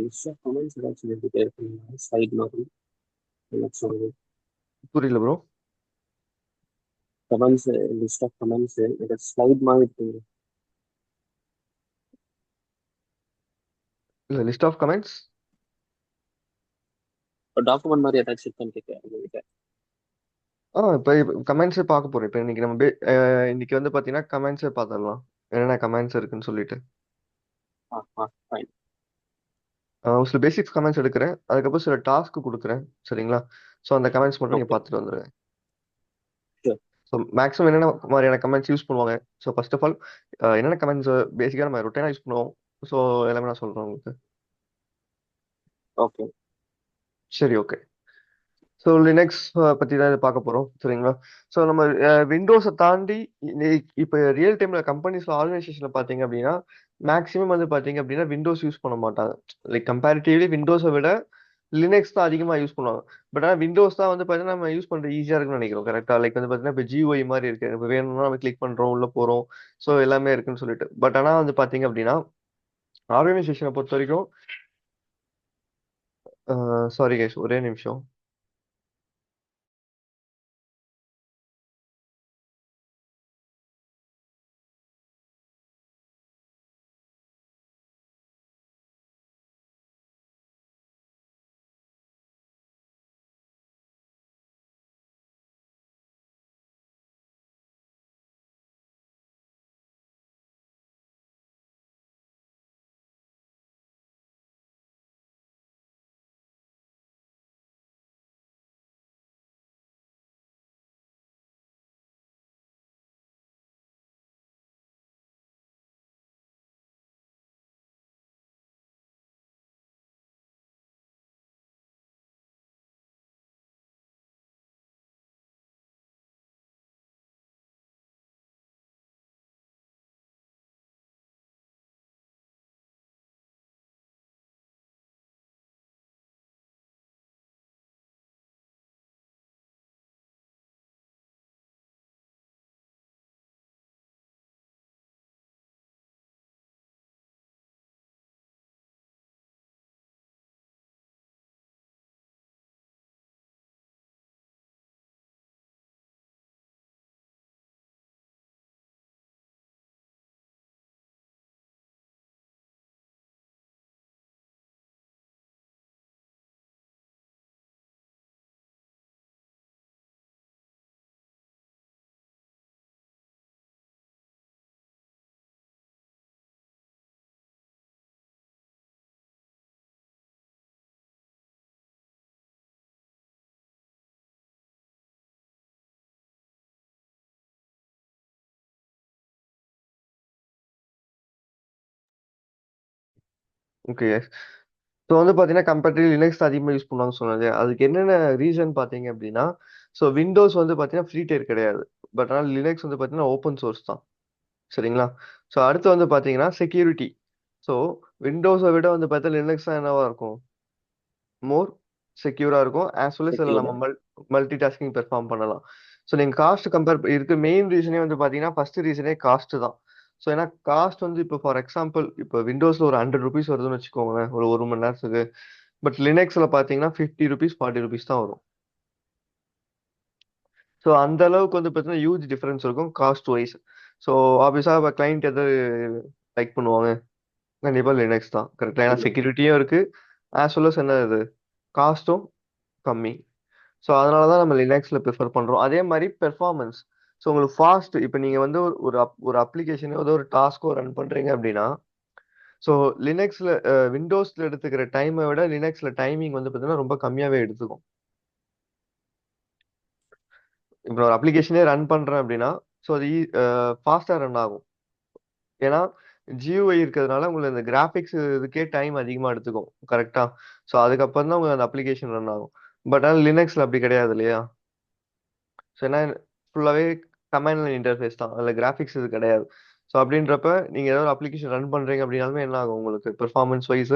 Insta comments ஏதாச்சும் எடுத்துகிட்டே இருக்கீங்களா சைட் மாதிரி ஏதாச்சும் புரியல bro. Commands list of commands ஏதாச்சும் ஸ்லைட் மாதிரி இருக்குங்க இல்ல, லிஸ்ட் ஆஃப் கமெண்ட்ஸ். ஒரு டாக்குமெண்ட் மாதிரி ஏதாச்சும் இருக்கான்னு கேட்க உங்ககிட்ட. இப்போ கமெண்ட்ஸே பார்க்க போறோம். இப்போ இன்னைக்கு நம்ம இன்னைக்கு வந்து பாத்தீங்கன்னா கமெண்ட்ஸே பார்த்துடலாம். என்னென்ன கமெண்ட்ஸ் இருக்குன்னு சொல்லிட்டு ஆ ஆ ஃபைன். ஒரு சில பேசிக்ஸ் கமெண்ட்ஸ் எடுக்கிறேன். அதுக்கப்புறம் சில டாஸ்க் கொடுக்குறேன். சரிங்களா? ஸோ அந்த கமெண்ட்ஸ் மட்டும் நீங்க ஓகே. பார்த்துட்டு வந்துருங்க. ஷூர். ஸோ மேக்ஸிமம் என்னென்ன மாதிரியான கமெண்ட்ஸ் யூஸ் பண்ணுவாங்க? ஸோ ஃபர்ஸ்ட் ஆஃப் ஆல் என்னென்ன கமெண்ட்ஸ் பேசிக்காக நம்ம ரொட்டீனாக யூஸ் பண்ணுவோம்? ஸோ எல்லாமே நான் சொல்றேன் உங்களுக்கு. ஓகே. சரி, ஓகே. ஸோ லினக்ஸ் பற்றி தான் இதை பார்க்க போகிறோம். சரிங்களா? ஸோ நம்ம விண்டோஸை தாண்டி இப்போ ரியல் டைமில் கம்பெனிஸில் ஆர்கனைசேஷனில் பார்த்தீங்க அப்படின்னா மேக்ஸிமம் வந்து பார்த்தீங்க அப்படின்னா விண்டோஸ் யூஸ் பண்ண மாட்டாங்க. லைக் கம்பேரிட்டிவ்லி விண்டோஸை விட லினக்ஸ் தான் அதிகமாக யூஸ் பண்ணுவாங்க. பட் ஆனால் விண்டோஸ் தான் வந்து பார்த்தீங்கன்னா நம்ம யூஸ் பண்ணுறது ஈஸியாக இருக்குன்னு நினைக்கிறோம். கரெக்டாக? லைக் வந்து பார்த்தீங்கன்னா இப்போ ஜிஓஐ மாதிரி இருக்கு. இப்போ வேணும்னா நம்ம கிளிக் பண்ணுறோம், உள்ளே போகிறோம். ஸோ எல்லாமே இருக்குன்னு சொல்லிட்டு. பட் ஆனால் வந்து பார்த்தீங்க அப்படின்னா ஆர்கனைசேஷனை பொறுத்த வரைக்கும் சாரி கைஸ், ஒரே நிமிஷம். ஓகே. ஸோ வந்து பார்த்தீங்கன்னா கம்பேரிட்டிவ் லினக்ஸ் அதிகமாக யூஸ் பண்ணுவாங்கன்னு சொன்னது அதுக்கு என்னென்ன ரீசன் பார்த்தீங்க அப்படின்னா, ஸோ விண்டோஸ் வந்து பார்த்தீங்கன்னா ஃப்ரீ டயர் கிடையாது. பட் ஆனால் லினக்ஸ் வந்து பார்த்தீங்கன்னா ஓப்பன் சோர்ஸ் தான். சரிங்களா? ஸோ அடுத்து வந்து பார்த்தீங்கன்னா செக்யூரிட்டி. ஸோ விண்டோஸை விட வந்து பார்த்தா லினக்ஸ் தான் என்னவா இருக்கும்? மோர் செக்யூரா இருக்கும். ஆஸ் வெல் அஸ் இதில் செக்யூர். நம்ம மல்டி டாஸ்கிங் பெர்ஃபார்ம் பண்ணலாம். ஸோ நீங்க காஸ்ட் கம்பேர் இருக்க மெயின் ரீசனே வந்து பார்த்தீங்கன்னா ஃபர்ஸ்ட் ரீசனே காஸ்ட் தான். ஸோ ஏன்னா காஸ்ட் வந்து இப்போ ஃபார் எக்ஸாம்பிள் இப்போ விண்டோஸ்ல ஒரு ₹100 வருதுன்னு வச்சுக்கோங்களேன் ஒரு ஒரு மணி நேரத்துக்கு. பட் லினக்ஸ்ல பார்த்தீங்கன்னா ₹50 ₹40 தான் வரும். ஸோ அந்த அளவுக்கு வந்து பார்த்தீங்கன்னா ஹியூஜ் டிஃபரன்ஸ் இருக்கும் காஸ்ட் வைஸ். ஸோ ஆப்வியஸா இப்போ கிளைண்ட் எது லைக் பண்ணுவாங்க? கண்டிப்பா லினக்ஸ் தான். கரெக்ட்டா? ஏன்னா செக்யூரிட்டியும் இருக்கு. ஆஸ் வெல் அஸ் என்னது காஸ்ட்டும் கம்மி. ஸோ அதனால தான் நம்ம லினக்ஸ்ல ப்ரிஃபர் பண்றோம். அதே மாதிரி பெர்ஃபார்மன்ஸ். ஸோ உங்களுக்கு ஃபாஸ்ட் இப்போ நீங்க வந்து ஒரு அப்ளிகேஷன் ஏதோ ஒரு டாஸ்க்கோ ரன் பண்றீங்க அப்படின்னா, ஸோ லினக்ஸ்ல விண்டோஸ்ல எடுத்துக்கிற டைமை விட லினக்ஸ்ல டைமிங் வந்து பார்த்தீங்கன்னா ரொம்ப கம்மியாவே எடுத்துக்கும். இப்போ ஒரு அப்ளிகேஷனே ரன் பண்றேன் அப்படின்னா, ஸோ அது ஃபாஸ்டா ரன் ஆகும். ஏன்னா GUI இருக்கிறதுனால உங்களுக்கு இந்த கிராஃபிக்ஸ் இதுக்கே டைம் அதிகமா எடுத்துக்கும். கரெக்ட்டா? ஸோ அதுக்கப்புறம் தான் உங்களுக்கு அந்த அப்ளிகேஷன் ரன் ஆகும். பட் ஆனா லினக்ஸ்ல அப்படி கிடையாது இல்லையா? ஸோ ஏன்னா ஃபுல்லாவே கமாண்ட் லைன் இன்டர்ஃபேஸ் தான். அதுல கிராபிக்ஸ் இது கிடையாது. ஸோ அப்படின்றப்ப நீங்க ஏதாவது ஒரு அப்ளிகேஷன் ரன் பண்றீங்க அப்படின்னாலுமே என்ன ஆகும் உங்களுக்கு பெர்ஃபார்மன்ஸ் வைஸ்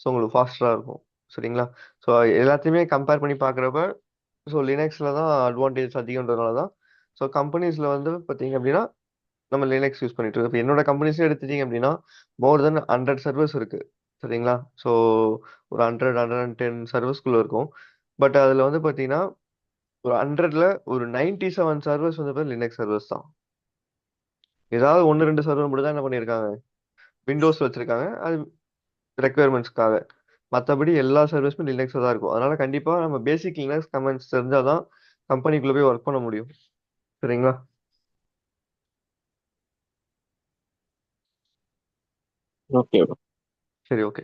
ஸோ உங்களுக்கு ஃபாஸ்டரா இருக்கும். சரிங்களா? ஸோ எல்லாத்தையுமே கம்பேர் பண்ணி பார்க்குறப்ப ஸோ லினக்ஸ்ல தான் அட்வான்டேஜ் அதிகம்ன்றதுனால தான் ஸோ கம்பெனிஸ்ல வந்து பார்த்தீங்க அப்படின்னா நம்ம லினக்ஸ் யூஸ் பண்ணிட்டு இருக்கோம். இப்போ என்னோட கம்பெனிஸ்ல எடுத்துட்டீங்க அப்படின்னா மோர் தென் 100 சர்வர்ஸ் இருக்கு. சரிங்களா? ஸோ ஒரு 100, 110 சர்வர்ஸ்குள்ள இருக்கும். பட் அதுல வந்து பார்த்தீங்கன்னா, ஒரு 100ல ஒரு 97 சர்வர்ஸ் வந்து பார்த்தீங்கன்னா லினக்ஸ் சர்வர்ஸ் தான். ஏதாவது 1, 2 சர்வர் மட்டும் தான் என்ன பண்ணியிருக்காங்க, விண்டோஸ் வச்சிருக்காங்க. அது ரெக்யர்மெண்ட்ஸ்க்காக. மத்தபடி எல்லா சர்வீஸுமே லினக்ஸ்ல தான் இருக்கும். அதனால கண்டிப்பா நம்ம பேசிக் லினக்ஸ் கமெண்ட்ஸ் தெரிஞ்சா தான் கம்பெனிக்குள்ள போய் ஒர்க் பண்ண முடியும். சரிங்களா? Okay bro. சரி, ஓகே.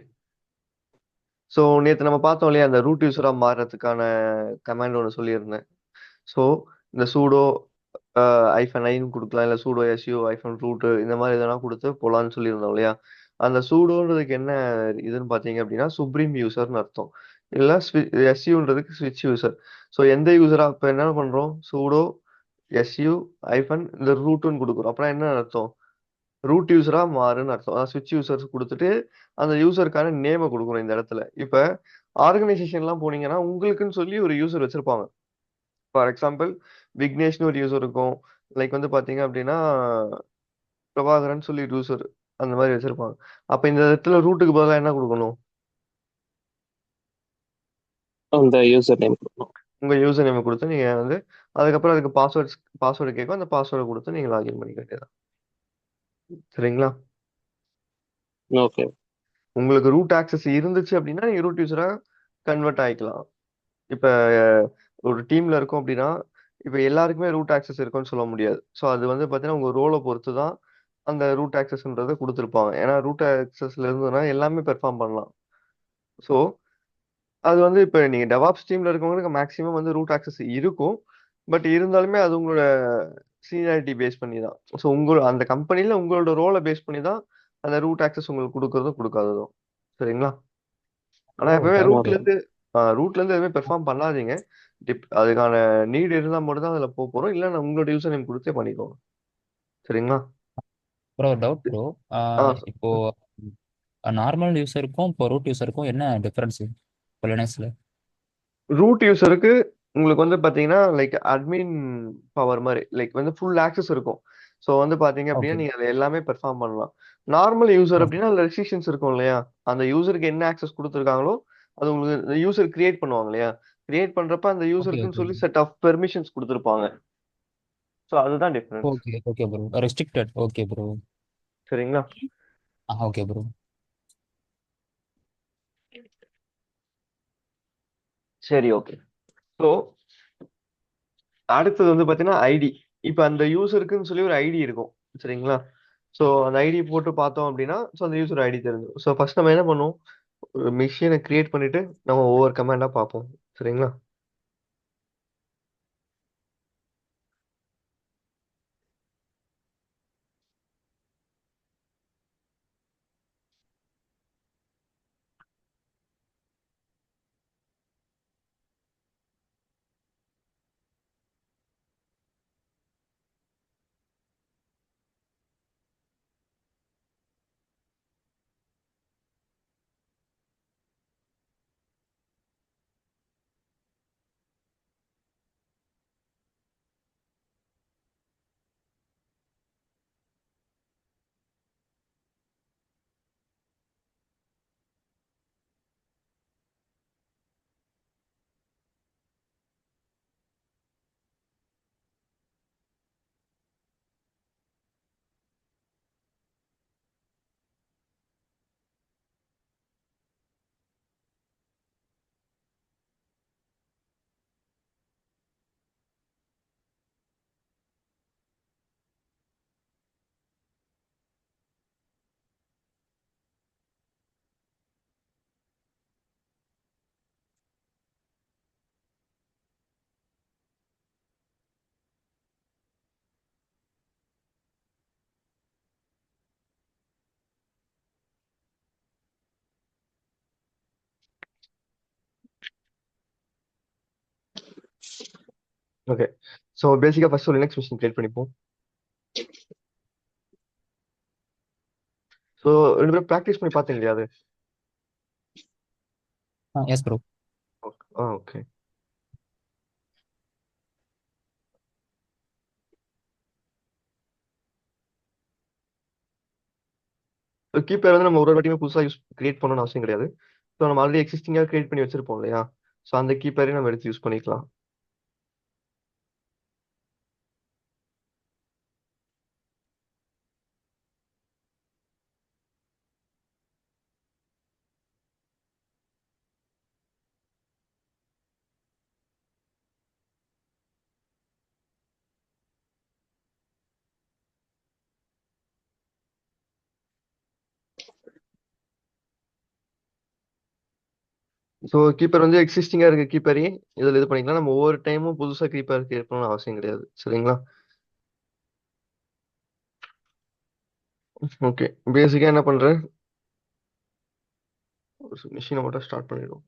ஸோ நேத்து நம்ம பார்த்தோம் இல்லையா, அந்த ரூட் யூசரா மாறுறதுக்கான கமாண்ட் ஒண்ணு சொல்லியிருந்தேன். ஸோ இந்த சூடோ -i குடுக்கலாம். இல்ல சூடோ -root இந்த மாதிரி எதனா குடுத்து போலான்னு சொல்லியிருந்தோம் இல்லையா? அந்த சூடோன்றதுக்கு என்ன இதுன்னு பார்த்தீங்க அப்படின்னா, சுப்ரீம் யூசர்ன்னு அர்த்தம். இல்ல எஸ்யூன்றதுக்கு ஸ்விட்ச் யூசர். ஸோ எந்த யூசரா இப்ப என்ன பண்றோம்? சூடோ எஸ்யூ இந்த ரூட்ன்னு குடுக்குறோம். அப்புறம் என்ன அர்த்தம்? ரூட் யூசரா மாறுன்னு அர்த்தம். அதாவது ஸ்விட்ச் யூசர்ஸ் குடுத்துட்டு, அந்த யூசருக்கான நேம குடுக்கணும் இந்த இடத்துல. இப்ப ஆர்கனைசேஷன்லாம் போனீங்கன்னா, உங்களுக்குன்னு சொல்லி ஒரு யூசர் வச்சிருப்பாங்க. ஃபார் எக்ஸாம்பிள் விக்னேஷ்னு ஒரு யூசர் இருக்கும். லைக் வந்து பார்த்தீங்க அப்டின்னா, பிரபாகரன் சொல்லி ஒரு யூசர் அந்த மாரி வச்சிருப்பாங்க. அப்ப இந்த இடத்துல ரூட்டுக்கு பதிலா என்ன குடுக்கணும்? அந்த யூசர் நேம் கொடுக்கணும். உங்க யூசர் நேம குடுத்து நீங்க வந்து அதுக்கப்புறம் அதுக்கு பாஸ்வேர்ட் கேட்கும். அந்த பாஸ்வேர்ட குடுத்து நீங்க லாகின் பண்ணிக்க வேண்டியது தான். சரிங்களா? ஓகே. உங்களுக்கு ரூட் ஆக்சஸ் இருந்துச்சு அப்டின்னா, நீங்க ரூட் யூசரா கன்வெர்ட் ஆயிக்கலாம். இப்ப ஒரு டீம்ல இருக்கோம் அப்படின்னா, இப்ப எல்லாருக்குமே ரூட் ஆக்சஸ் இருக்கும்னு சொல்ல முடியாது. ஸோ அது வந்து பார்த்தீங்கன்னா, உங்க ரோல பொறுத்து தான் அந்த ரூட் ஆக்சஸ்ன்றத குடுத்துருப்பாங்க. ஏன்னா ரூட் ஆக்சஸ்ல இருந்ததுனா எல்லாமே பெர்ஃபார்ம் பண்ணலாம். ஸோ அது வந்து இப்ப நீங்க டெவாப்ஸ் டீம்ல இருக்கவங்களுக்கு மேக்ஸிமம் வந்து ரூட் ஆக்சஸ் இருக்கும். பட் இருந்தாலுமே அது உங்களோட சீனியாரிட்டி பேஸ் பண்ணி தான். ஸோ அந்த கம்பெனில உங்களோட ரோல பேஸ் பண்ணி தான் அந்த ரூட் ஆக்சஸ் உங்களுக்கு குடுக்குறதும், குடுக்காததும். சரிங்களா? ஆனா ப்ரோ எப்பவுமே டவுட். ரூட்ல இருந்து எதுவுமே பெர்ஃபார்ம் பண்ணாதீங்க. அதுக்கான நீட் இருந்தா மட்டும் தான் அதுல போறோம். இல்ல உங்களோட யூசர் நேம் குடுத்தே பண்ணிக்கோங்க. சரிங்களா? Bro doubt bro. ஆ இப்போ நார்மல் யூஸருக்கும் இப்போ ரூட் யூஸருக்கும் என்ன டிஃபரன்ஸ் இப்போ லினக்ஸ்ல? ரூட் யூசருக்கு உங்களுக்கு வந்து பாத்தீங்கன்னா லைக் அட்மின் பவர் மாதிரி லைக் வந்து ஃபுல் ஆக்சஸ் இருக்கும். ஸோ வந்து பாத்தீங்க அப்படின்னா ஓகே. நீங்க அதுல எல்லாமே பெர்ஃபார்ம் பண்ணலாம். Normal user okay. அப்படின்னா அதுல ரெஸ்ட்ரிக்ஷன்ஸ் இருக்கும் இல்லையா? அந்த யூசருக்கு என்ன ஆக்சஸ் கொடுத்துருக்காங்களோ அது உங்களுக்கு யூசர் கிரியேட் பண்ணுவாங்க இல்லையா? கிரியேட் பண்றப்ப அந்த ஓகே. யூசருக்குன்னு ஓகே. சொல்லி செட் ஆஃப் பெர்மிஷன்ஸ் கொடுத்துருப்பாங்க. ஸோ அதுதான் difference. Okay. Okay bro. Restricted. Okay bro. சரிங்களா? Okay bro. சரி, ஓகே. ஸோ அடுத்தது வந்து பாத்தீங்கன்னா ஐடி. இப்ப அந்த யூசருக்குன்னு சொல்லி ஒரு ஐடி இருக்கும். சரிங்களா? ஸோ அந்த ஐடி போட்டு பார்த்தோம் அப்படின்னா ஸோ அந்த யூசர் ஐடி தெரிஞ்சிடும். ஸோ ஃபர்ஸ்ட் நம்ம என்ன பண்ணுவோம்? ஒரு மிஷினை கிரியேட் பண்ணிட்டு நம்ம ஒவ்வொரு கமாண்டா பார்ப்போம். சரிங்களா? ஓகே. ஸோ பேசிக்கா ஃபர்ஸ்ட் ஒரு லினக்ஸ் மிஷின் கிரியேட் பண்ணிப்போம். ஸோ 2 பேரும் ப்ராக்டிஸ் பண்ணி பார்த்தீங்க இல்லையா அது? S bro. ஓகே. கீப்பர் வந்து நம்ம ஒரு வாட்டியுமே புதுசா கிரியேட் பண்ணணும்னு அவசியம் கிடையாது. ஸோ நம்ம ஆல்ரெடி எக்ஸிஸ்டிங்கா கிரியேட் பண்ணி வச்சிருப்போம் இல்லையா? ஸோ அந்த கீப்பரையும் நம்ம எடுத்து யூஸ் பண்ணிக்கலாம். ஸோ கீப்பர் வந்து எக்ஸிஸ்டிங்கா இருக்க கீப்பரையும் இதுல இது பண்ணிக்கலாம். நம்ம ஒவ்வொரு டைமும் புதுசா கீப்பர் கிரியேட் பண்ணணும்னு அவசியம் கிடையாது. சரிங்களா? ஓகே. பேசிக்கா என்ன பண்றேன்? மிஷினை மட்டும் ஸ்டார்ட் பண்ணிடுவோம்.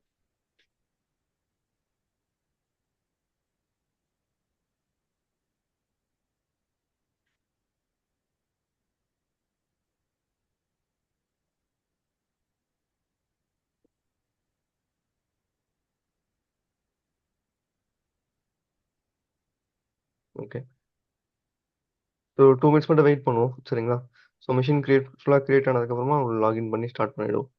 ஓகே. ஸோ 2 மினிட்ஸ் மட்டும் வெயிட் பண்ணுவோம். சரிங்களா? ஸோ மிஷின் ஃபுல்லா கிரியேட் ஆனதுக்கப்புறமா லாகின் பண்ணி ஸ்டார்ட் பண்ணிடுவோம்.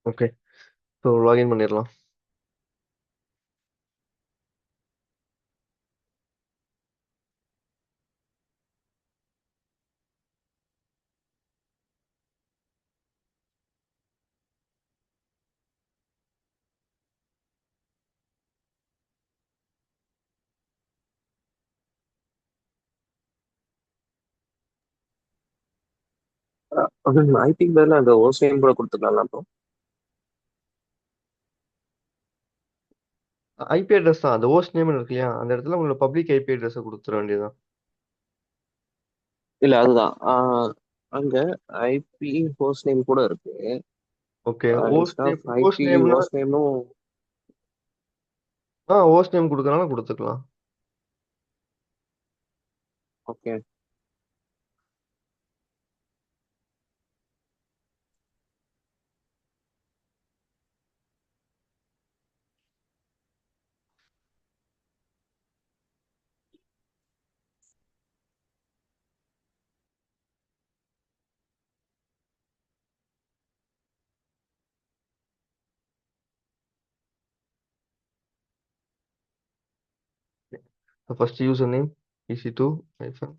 ஓகே. ஸோ லாகின் பண்ணிடலாம். ஐபிக்கு பதிலா அந்த ஓஸ் நேம் கூட கொடுத்துக்கலாம் ப்ரோ. ஐபி அட்ரஸ் தான். அந்த ஹோஸ்ட் நேம் இருக்கு இல்லையா? அந்த இடத்துல உங்களோட பப்ளிக் ஐபி அட்ரஸை கொடுத்துட வேண்டியதுதான். இல்ல அதுதான் அங்க ஐபி ஹோஸ்ட் நேம் கூட இருக்கு. Okay. Host insta name of host IP நேம்ல ஹோஸ்ட் நேமும். ஹோஸ்ட் நேம் கொடுக்கறனால கொடுத்துக்கலாம். Okay. First user name EC2 ஐஃபன்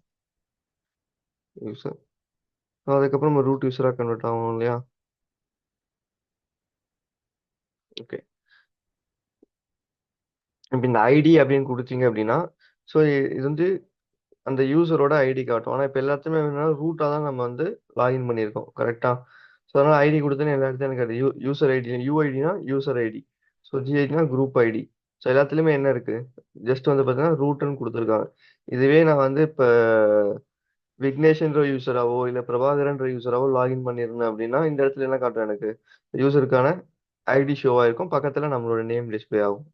யூசர். அதுக்கப்புறம் நம்ம ரூட் யூஸரா கன்வெர்ட் ஆகும் இல்லையா? ஓகே. இப்ப இந்த ஐடி அப்படின்னு கொடுத்தீங்க அப்படின்னா, ஸோ இது வந்து அந்த யூசரோட ஐடி காட்டும். ஆனா இப்ப எல்லாத்துலயுமே என்னன்னா ரூட்டா தான் நம்ம வந்து லாகின் பண்ணியிருக்கோம். கரெக்ட்டா? ஸோ அதனால ஐடி குடுத்தோனே எல்லா இடத்துலயும் எனக்கு அது யூசர் ஐடி யூஐடினா யூசர் ஐடி. ஸோ ஜிஐடினா குரூப் ஐடி. ஸோ எல்லாத்துலயுமே என்ன இருக்கு? ஜஸ்ட் வந்து பார்த்தீங்கன்னா ரூட்ன்னு குடுத்துருக்காங்க. இதுவே நான் வந்து இப்ப விக்னேஷ்ன்ற யூசராவோ, இல்ல பிரபாகரன்ற யூசராவோ லாகின் பண்ணியிருந்தேன் அப்படின்னா, இந்த இடத்துல என்ன காட்டும் எனக்கு? யூசருக்கான ஐடி ஷோ ஆயிருக்கும். பக்கத்துல நம்மளோட நேம் டிஸ்ப்ளே ஆகும்.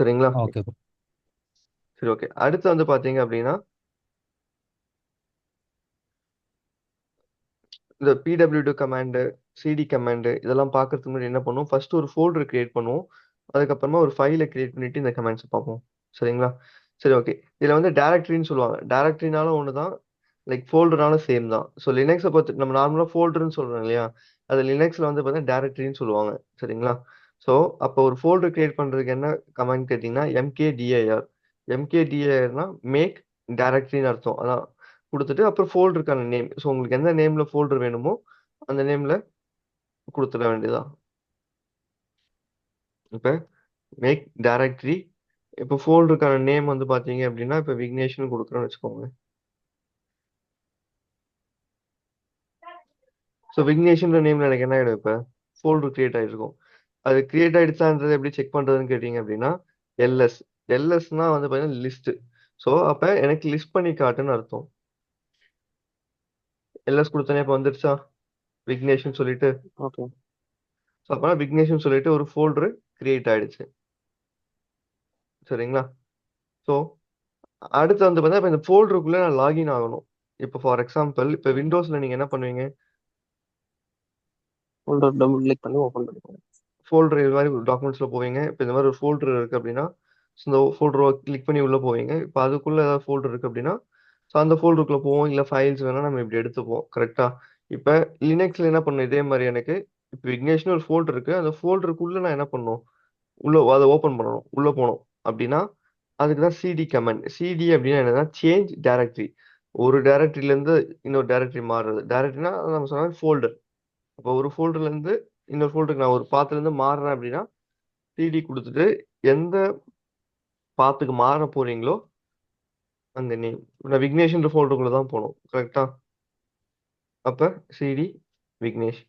சரிங்களா? Okay bro. சரி ஓகே. அடுத்து வந்து பார்த்தீங்க அப்படின்னா, இந்த பிடபிள்யூடி கமாண்டு, சிடி கமாண்டு இதெல்லாம் பார்க்கறதுக்கு முன்னாடி என்ன பண்ணுவோம்? ஃபர்ஸ்ட் ஒரு ஃபோல்டர் கிரியேட் பண்ணுவோம். அதுக்கப்புறமா ஒரு ஃபைல கிரியேட் பண்ணிட்டு இந்த கமாண்ட்ஸ் பார்ப்போம். சரிங்களா? சரி ஓகே. இதுல வந்து டைரக்டரின்னு சொல்லுவாங்க. டைரக்டரினாலும் ஒண்ணுதான், லைக் ஃபோல்டர்னாலும் சேம் தான். ஸோ லினக்ஸை பொறுத்து நம்ம நார்மலா ஃபோல்டர்ன்னு சொல்றோம் இல்லையா? அது லினக்ஸ்ல வந்து பார்த்தீங்கன்னா டைரக்டரின்னு சொல்லுவாங்க. சரிங்களா? ஸோ அப்போ ஒரு ஃபோல்டர் கிரியேட் பண்றதுக்கு என்ன கமாண்ட் கேட்டீங்கன்னா எம்கேடிஐஆர். எம்கேடிஐஆர்னா மேக் டைரக்டரின்னு அர்த்தம். அதான் குடுத்துட்டு அப்புறம் ஃபோல்டருக்கான நேம். ஸோ உங்களுக்கு எந்த நேம்ல ஃபோல்டர் வேணுமோ அந்த நேம்ல குடுத்துட வேண்டியதுதான். இப்ப மேக் டைரக்டரி. இப்ப ஃபோல்டருக்கான நேம் வந்து பாத்தீங்க அப்படின்னா இப்ப விக்னேஷ்னு குடுக்குறோம்னு வச்சுக்கோங்க. ஸோ விக்னேஷ்ன்ற நேம்ல எனக்கு என்ன ஆயிடும்? இப்ப ஃபோல்டர் கிரியேட் ஆயிருக்கும். அது கிரியேட் ஆயிடுச்சான்றதை எப்படி செக் பண்றதுன்னு கேட்டீங்க அப்படின்னா எல்எஸ். எல்எஸ்னா வந்து பாத்தீங்கன்னா லிஸ்ட். ஸோ அப்ப எனக்கு லிஸ்ட் பண்ணி காட்டுன்னு அர்த்தம். எல்எஸ் கொடுத்தனே இப்ப வந்துருச்சா விக்னேஷ்னு சொல்லிட்டு. ஓகே. ஸோ அப்ப விக்னேஷ்னு சொல்லிட்டு ஒரு ஃபோல்டர் கிரியேட் ஆயிடுச்சு. சரிங்களா? ஸோ அடுத்து வந்து பார்த்தீங்கன்னா இப்ப இந்த ஃபோல்டருக்குள்ள நான் லாகின் ஆகணும். இப்போ ஃபார் எக்ஸாம்பிள் இப்ப விண்டோஸ்ல நீங்க என்ன பண்ணுவீங்க? ஃபோல்டர் டபுள் கிளிக் பண்ணி ஓப்பன் பண்ணிக்கோங்க. ஃபோல்டர் இது மாதிரி டாக்குமெண்ட்ஸ்ல போவீங்க. இப்போ இந்த மாதிரி ஒரு ஃபோல்டர் இருக்கு அப்படின்னா இந்த ஃபோல்டரை கிளிக் பண்ணி உள்ள போவீங்க. இப்போ அதுக்குள்ள ஏதாவது ஃபோல்டர் இருக்கு அப்படின்னா ஸோ அந்த ஃபோல்டருக்குள்ள போவோம். இல்லை ஃபைல்ஸ் வேணா நம்ம இப்படி எடுத்துப்போம். கரெக்டா? இப்போ லினக்ஸ்ல என்ன பண்ணும் இதே மாதிரி எனக்கு இப்போ விக்னேஷ்னு ஒரு ஃபோல்டர் இருக்கு. அந்த ஃபோல்டருக்குள்ள நான் என்ன பண்ணணும்? உள்ள அதை ஓபன் பண்ணணும். உள்ள போகணும் அப்படின்னா அதுக்கு தான் சிடி கமெண்ட். சிடி அப்படின்னா என்னன்னா சேஞ்ச் டைரக்டரி. ஒரு டைரக்டரியில இருந்து இன்னொரு டைரக்டரி மாறுறது. டைரக்டரினா நம்ம சொன்ன ஃபோல்டர். அப்போ ஒரு ஃபோல்டர்ல இருந்து இன்னொரு ஃபோல்டருக்கு நான் ஒரு பாத்துல இருந்து மாறுறேன் அப்படின்னா சிடி கொடுத்துட்டு எந்த பாத்துக்கு மாற போறீங்களோ அந்த நேம். நான் விக்னேஷ்ன்ற ஃபோல்டருக்குள்ள தான் போகணும். கரெக்டா? அப்ப சிடி விக்னேஷ்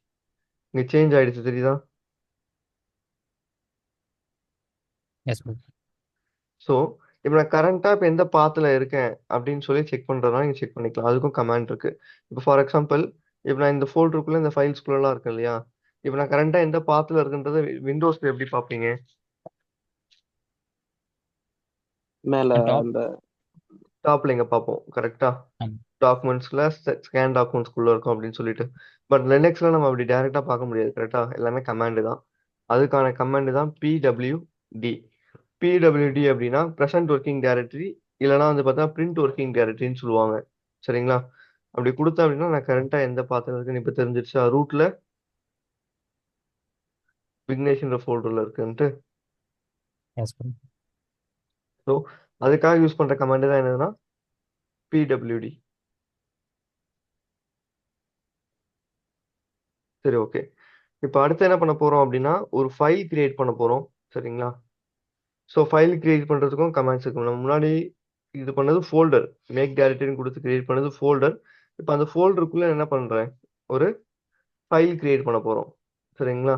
இங்க சேஞ்ச் ஆயிடுச்சு தெரியுதா? S bro. ஸோ இப்போ நான் கரண்டா இப்போ எந்த பாத்துல இருக்கேன் அப்படின்னு சொல்லி செக் பண்றதுனா நீங்க செக் பண்ணிக்கலாம். அதுக்கும் கமாண்ட் இருக்கு. இப்போ ஃபார் எக்ஸாம்பிள் இப்போ நான் இந்த ஃபோல்டருக்குள்ள இந்த ஃபைல்ஸ்குள்ளலாம் இருக்கேன் இல்லையா? இப்போ நான் கரண்டா எந்த பாத்துல இருக்குன்றத விண்டோஸ்ல எப்படி பார்ப்பீங்க? மேல டாப். அந்த டாப்ல இங்க பார்ப்போம். கரெக்டா? டாக்குமெண்ட்ஸ்ல ஸ்கேன் டாக்குமெண்ட்ஸ்குள்ள இருக்கும் அப்படின்னு சொல்லிட்டு. பட் லினக்ஸ்ல நம்ம அப்படி டைரக்டா பார்க்க முடியாது. கரெக்டா? எல்லாமே கமாண்ட் தான். அதுக்கான கமாண்ட் தான் பிடபிள்யூடி. பிடபிள்யூடி அப்படின்னா ப்ரெசென்ட் ஒர்க்கிங் டைரக்டரி, இல்லைன்னா வந்து பார்த்தா பிரிண்ட் ஒர்க்கிங் டைரக்டரின்னு சொல்லுவாங்க. சரிங்களா? அப்படி கொடுத்தா அப்படின்னா நான் கரண்டா எந்த பாத்துல இருக்குன்னு இப்ப தெரிஞ்சிருச்சா? ரூட்ல விக்னேஷ்ன்ற ஃபோல்டர்ல இருக்குன்ட்டு. Yes bro. ஸோ அதுக்காக யூஸ் பண்ற கமாண்ட் தான் என்னதுன்னா பிடபிள்யூடி. சரி ஓகே. இப்போ அடுத்து என்ன பண்ண போறோம் அப்படின்னா ஒரு ஃபைல் கிரியேட் பண்ண போறோம். சரிங்களா? ஸோ ஃபைல் கிரியேட் பண்றதுக்கும் கமாண்ட்ஸ் இருக்கு. நம்ம முன்னாடி இது பண்ணது ஃபோல்டர். மேக் டைரக்டரின்னு கொடுத்து கிரியேட் பண்ணது ஃபோல்டர். இப்போ அந்த ஃபோல்டருக்குள்ள என்ன பண்றேன்? ஒரு ஃபைல் கிரியேட் பண்ண போறோம். சரிங்களா?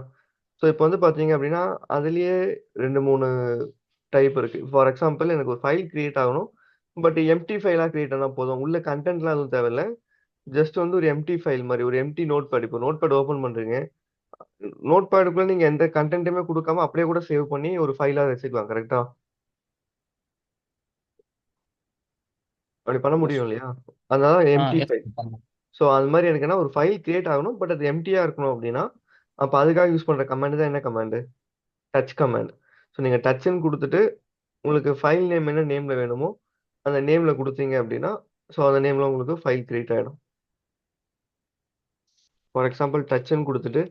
ஸோ இப்போ வந்து பார்த்தீங்க அப்படின்னா அதுலயே 2, 3 டைப் இருக்கு. ஃபார் எக்ஸாம்பிள் எனக்கு ஒரு ஃபைல் கிரியேட் ஆகணும். பட் எம்டி ஃபைலா கிரியேட் ஆனா போதும். உள்ள கண்டென்ட்லாம் எதுவும் தேவையில்ல. ஜஸ்ட் வந்து ஒரு எம்டி ஃபைல் மாதிரி ஒரு எம்டி நோட்பேட். இப்போ நோட்பேட் ஓபன் பண்றீங்க. நோட்பேடுக்குள்ள நீங்க எந்த கண்டென்ட்டுமே கொடுக்காம அப்படியே கூட சேவ் பண்ணி ஒரு ஃபைலா வச்சுக்கலாம். கரெக்டா? அப்படி பண்ண எஸ். முடியும் இல்லையா? அதனால எம்டி எஸ் ஃபைல். ஸோ அது மாதிரி எனக்கு என்ன ஒரு ஃபைல் கிரியேட் ஆகணும். பட் அது எம்டியா இருக்கணும் அப்படின்னா அப்ப அதுக்காக யூஸ் பண்ற கமாண்ட் தான் என்ன கமாண்ட்? Touch command. ஸோ நீங்க டச்ன்னு கொடுத்துட்டு உங்களுக்கு ஃபைல் நேம் என்ன நேம்ல வேணுமோ அந்த நேம்ல கொடுத்தீங்க அப்படின்னா ஸோ அந்த நேம்ல உங்களுக்கு ஃபைல் கிரியேட் ஆயிடும். ஃபார் எக்ஸாம்பிள் டச்ன்னு கொடுத்துட்டு